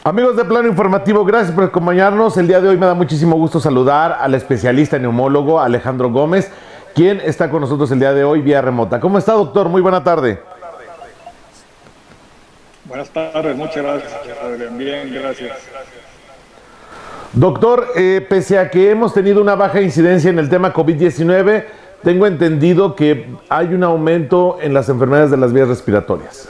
Amigos de Plano Informativo, gracias por acompañarnos. El día de hoy me da muchísimo gusto saludar al especialista neumólogo Alejandro Gómez, quien está con nosotros el día de hoy vía remota. ¿Cómo está, doctor? Muy buena tarde. Buenas tardes, muchas gracias, Adrián. Bien, gracias. Doctor, pese a que hemos tenido una baja incidencia en el tema COVID-19, tengo entendido que hay un aumento en las enfermedades de las vías respiratorias.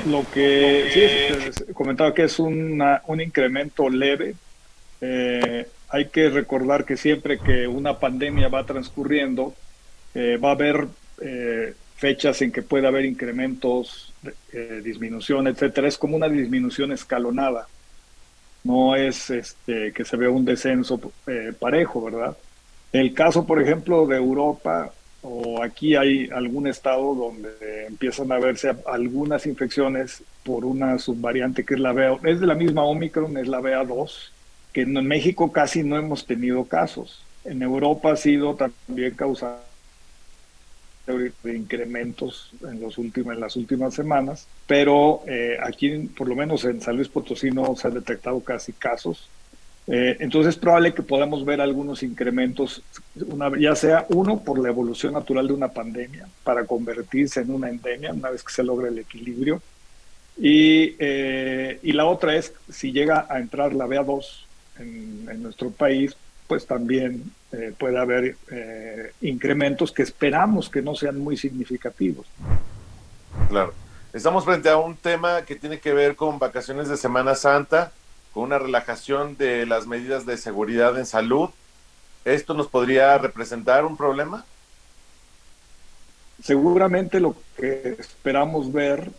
Lo que sí comentaba que es un incremento leve. Hay que recordar que siempre que una pandemia va transcurriendo, va a haber fechas en que puede haber incrementos, disminución, etcétera. Es como una disminución escalonada. No es que se vea un descenso parejo, ¿verdad? El caso, por ejemplo, de Europa o aquí hay algún estado donde empiezan a verse algunas infecciones por una subvariante que es la BA, es de la misma Omicron, es la BA2, que en México casi no hemos tenido casos. En Europa ha sido también causante de incrementos en las últimas semanas, pero aquí, por lo menos en San Luis Potosí, no se han detectado casi casos. Entonces es probable que podamos ver algunos incrementos, ya sea uno por la evolución natural de una pandemia para convertirse en una endemia una vez que se logre el equilibrio. Y la otra es si llega a entrar la BA2 en nuestro país, pues también puede haber incrementos que esperamos que no sean muy significativos. Claro. Estamos frente a un tema que tiene que ver con vacaciones de Semana Santa, con una relajación de las medidas de seguridad en salud. ¿Esto nos podría representar un problema? Seguramente lo que esperamos ver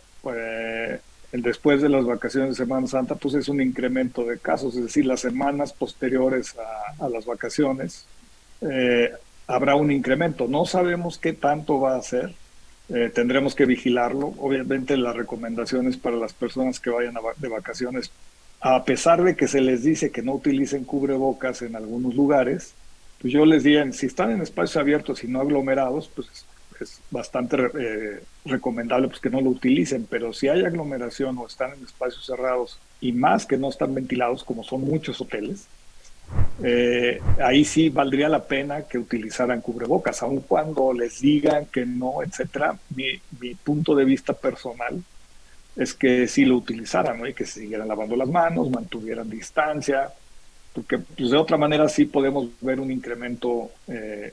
después de las vacaciones de Semana Santa, pues es un incremento de casos, es decir, las semanas posteriores a las vacaciones eh, habrá un incremento. No sabemos qué tanto va a ser, tendremos que vigilarlo. Obviamente las recomendaciones para las personas que vayan de vacaciones, a pesar de que se les dice que no utilicen cubrebocas en algunos lugares, pues yo les diría, si están en espacios abiertos y no aglomerados, pues es bastante recomendable pues, que no lo utilicen, pero si hay aglomeración o están en espacios cerrados y más que no están ventilados, como son muchos hoteles, ahí sí valdría la pena que utilizaran cubrebocas, aun cuando les digan que no, etcétera. Mi punto de vista personal es que sí lo utilizaran, ¿no? Y que se siguieran lavando las manos, mantuvieran distancia, porque pues, de otra manera sí podemos ver un incremento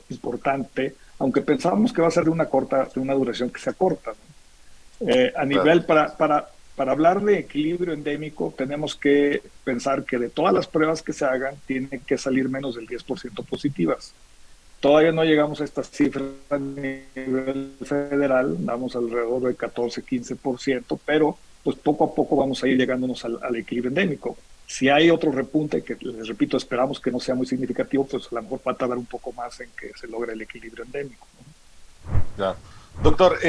importante, aunque pensamos que va a ser de una duración que se acorta, ¿no? A Claro. nivel, para hablar de equilibrio endémico, tenemos que pensar que de todas las pruebas que se hagan, tiene que salir menos del 10% positivas. Todavía no llegamos a estas cifras a nivel federal, damos alrededor del 14-15%, pero pues poco a poco vamos a ir llegándonos al equilibrio endémico. Si hay otro repunte, que les repito, esperamos que no sea muy significativo, pues a lo mejor va a tardar un poco más en que se logre el equilibrio endémico, ¿no? Ya. Doctor,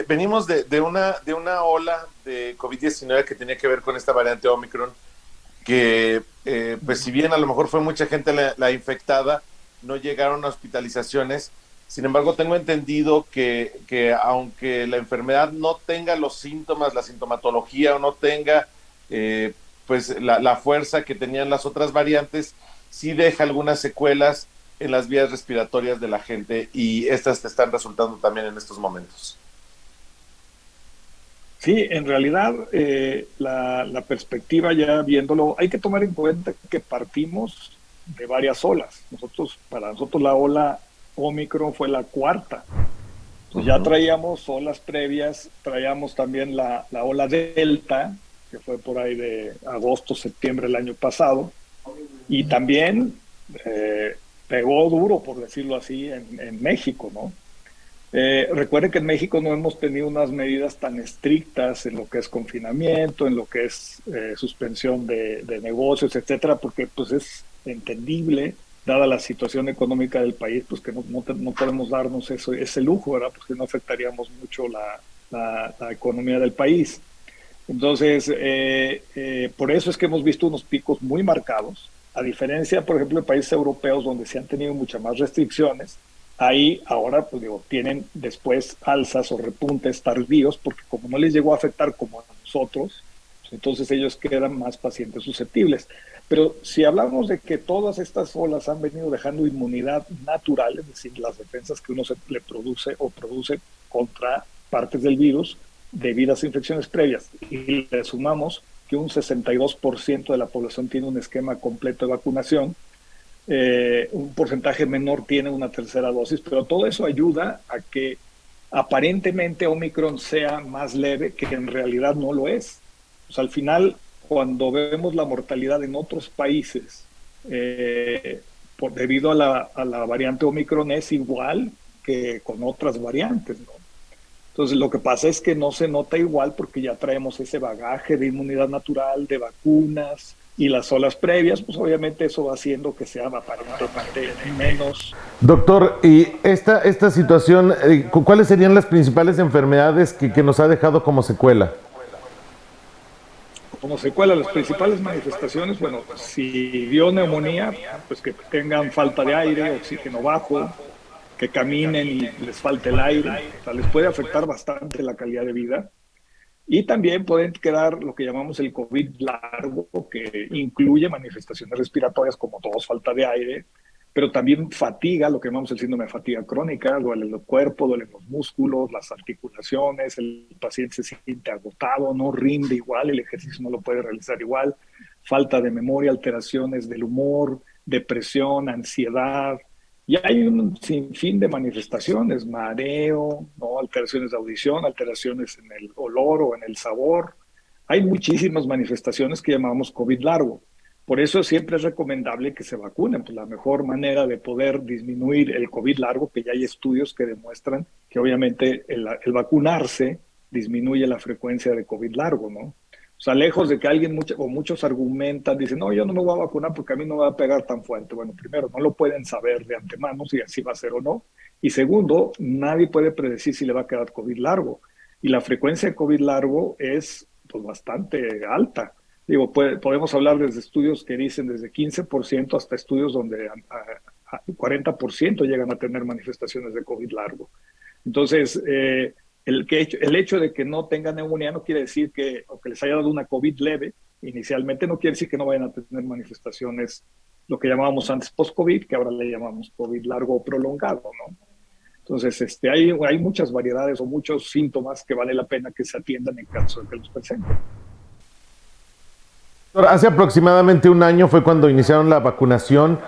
venimos de una ola de COVID-19 que tenía que ver con esta variante Omicron, que pues si bien a lo mejor fue mucha gente la infectada, no llegaron a hospitalizaciones. Sin embargo, tengo entendido que aunque la enfermedad no tenga los síntomas, la sintomatología o no tenga pues la fuerza que tenían las otras variantes, sí deja algunas secuelas en las vías respiratorias de la gente y estas te están resultando también en estos momentos. Sí, en realidad la perspectiva ya viéndolo, hay que tomar en cuenta que partimos de varias olas. Para nosotros la ola Omicron fue la cuarta. Pues ya traíamos olas previas, traíamos también la ola Delta, que fue por ahí de agosto, septiembre del año pasado, y también pegó duro, por decirlo así, en México, ¿no? Recuerden que en México no hemos tenido unas medidas tan estrictas en lo que es confinamiento, en lo que es suspensión de negocios, etcétera, porque pues es entendible, dada la situación económica del país, pues que no podemos darnos ese lujo, ¿verdad? Porque no afectaríamos mucho la economía del país. Entonces, por eso es que hemos visto unos picos muy marcados, a diferencia, por ejemplo, de países europeos donde se han tenido muchas más restricciones. Ahí ahora, pues digo, tienen después alzas o repuntes tardíos, porque como no les llegó a afectar como a otros, entonces ellos quedan más pacientes susceptibles. Pero si hablamos de que todas estas olas han venido dejando inmunidad natural, es decir, las defensas que uno le produce o produce contra partes del virus debidas a infecciones previas, y le sumamos que un 62% de la población tiene un esquema completo de vacunación, un porcentaje menor tiene una tercera dosis, pero todo eso ayuda a que aparentemente Omicron sea más leve, que en realidad no lo es. O sea, al final, cuando vemos la mortalidad en otros países, debido a la variante Omicron, es igual que con otras variantes, ¿no? Entonces, lo que pasa es que no se nota igual porque ya traemos ese bagaje de inmunidad natural, de vacunas, y las olas previas, pues obviamente eso va haciendo que sea aparentemente menos. Doctor, y esta situación, ¿cuáles serían las principales enfermedades que nos ha dejado como secuela? Como secuela, las principales manifestaciones, bueno, si dio neumonía, pues que tengan falta de aire, oxígeno bajo, que caminen y les falte el aire, o sea, les puede afectar bastante la calidad de vida. Y también pueden quedar lo que llamamos el COVID largo, que incluye manifestaciones respiratorias como tos, falta de aire, pero también fatiga, lo que llamamos el síndrome de fatiga crónica, duele el cuerpo, duelen los músculos, las articulaciones, el paciente se siente agotado, no rinde igual, el ejercicio no lo puede realizar igual, falta de memoria, alteraciones del humor, depresión, ansiedad. Y hay un sinfín de manifestaciones, mareo, ¿no? Alteraciones de audición, alteraciones en el olor o en el sabor. Hay muchísimas manifestaciones que llamamos COVID largo. Por eso siempre es recomendable que se vacunen. Pues la mejor manera de poder disminuir el COVID largo, que ya hay estudios que demuestran que obviamente el vacunarse disminuye la frecuencia de COVID largo, ¿no? O sea, lejos de que alguien muchos argumentan, dicen, no, yo no me voy a vacunar porque a mí no me va a pegar tan fuerte. Bueno, primero, no lo pueden saber de antemano si así va a ser o no. Y segundo, nadie puede predecir si le va a quedar COVID largo. Y la frecuencia de COVID largo es pues, bastante alta. Digo, podemos hablar desde estudios que dicen desde 15% hasta estudios donde 40% llegan a tener manifestaciones de COVID largo. Entonces, el hecho de que no tengan neumonía no quiere decir que, o que les haya dado una COVID leve, inicialmente no quiere decir que no vayan a tener manifestaciones, lo que llamábamos antes post-COVID, que ahora le llamamos COVID largo o prolongado, ¿no? Entonces, hay muchas variedades o muchos síntomas que vale la pena que se atiendan en caso de que los presenten. Hace aproximadamente un año fue cuando iniciaron la vacunación.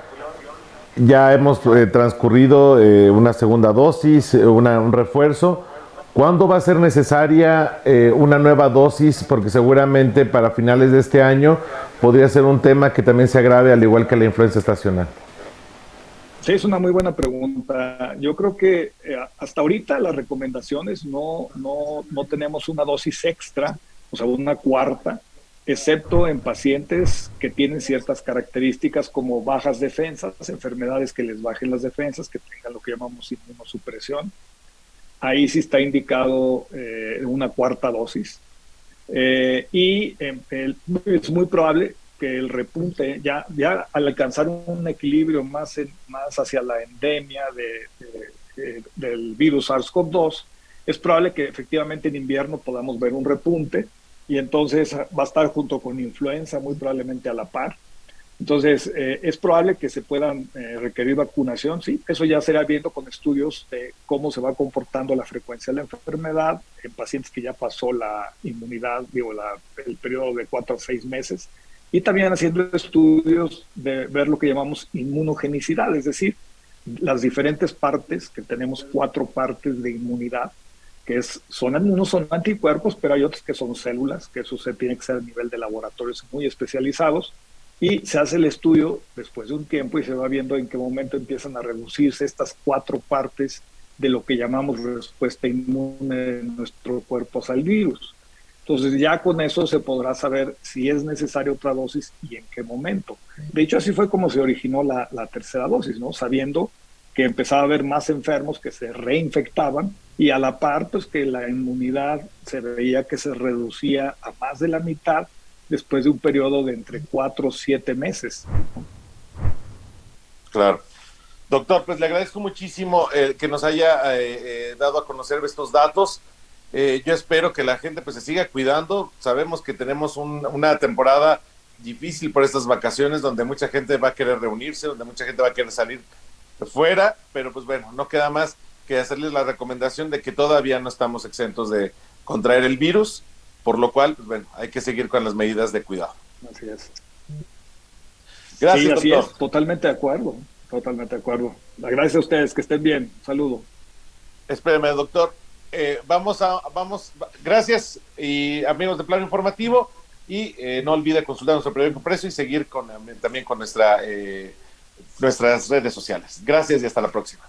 Ya hemos transcurrido una segunda dosis, un refuerzo. ¿Cuándo va a ser necesaria una nueva dosis? Porque seguramente para finales de este año podría ser un tema que también se agrave, al igual que la influenza estacional. Sí, es una muy buena pregunta. Yo creo que hasta ahorita las recomendaciones no tenemos una dosis extra, o sea, una cuarta, excepto en pacientes que tienen ciertas características como bajas defensas, enfermedades que les bajen las defensas, que tengan lo que llamamos inmunosupresión. Ahí sí está indicado una cuarta dosis. Es muy probable que el repunte, ya al alcanzar un equilibrio más hacia la endemia del virus SARS-CoV-2, es probable que efectivamente en invierno podamos ver un repunte y entonces va a estar junto con influenza muy probablemente a la par. Entonces, es probable que se puedan requerir vacunación, sí, eso ya será viendo con estudios de cómo se va comportando la frecuencia de la enfermedad en pacientes que ya pasó la inmunidad, el periodo de 4 a 6 meses, y también haciendo estudios de ver lo que llamamos inmunogenicidad, es decir, las diferentes partes, que tenemos 4 partes de inmunidad, que unos son anticuerpos, pero hay otros que son células, que eso se tiene que ser a nivel de laboratorios muy especializados, y se hace el estudio después de un tiempo y se va viendo en qué momento empiezan a reducirse estas 4 partes de lo que llamamos respuesta inmune de nuestro cuerpo al virus. Entonces ya con eso se podrá saber si es necesaria otra dosis y en qué momento. De hecho, así fue como se originó la tercera dosis, ¿no? Sabiendo que empezaba a haber más enfermos que se reinfectaban y a la par, pues que la inmunidad se veía que se reducía a más de la mitad después de un periodo de entre 4 o 7 meses. Claro. Doctor, pues le agradezco muchísimo que nos haya dado a conocer estos datos Yo espero que la gente pues se siga cuidando. Sabemos que tenemos una temporada difícil por estas vacaciones, donde mucha gente va a querer reunirse, donde mucha gente va a querer salir fuera, pero pues bueno, no queda más que hacerles la recomendación de que todavía no estamos exentos de contraer el virus, por lo cual, pues bueno, hay que seguir con las medidas de cuidado. Así es. Gracias, sí, así doctor. es, totalmente de acuerdo, totalmente de acuerdo. Gracias a ustedes, que estén bien. Saludo. Espéreme, doctor. Gracias y amigos de Plano Informativo, y no olvide consultar nuestro periódico Precio y seguir también con nuestras redes sociales. Gracias y hasta la próxima.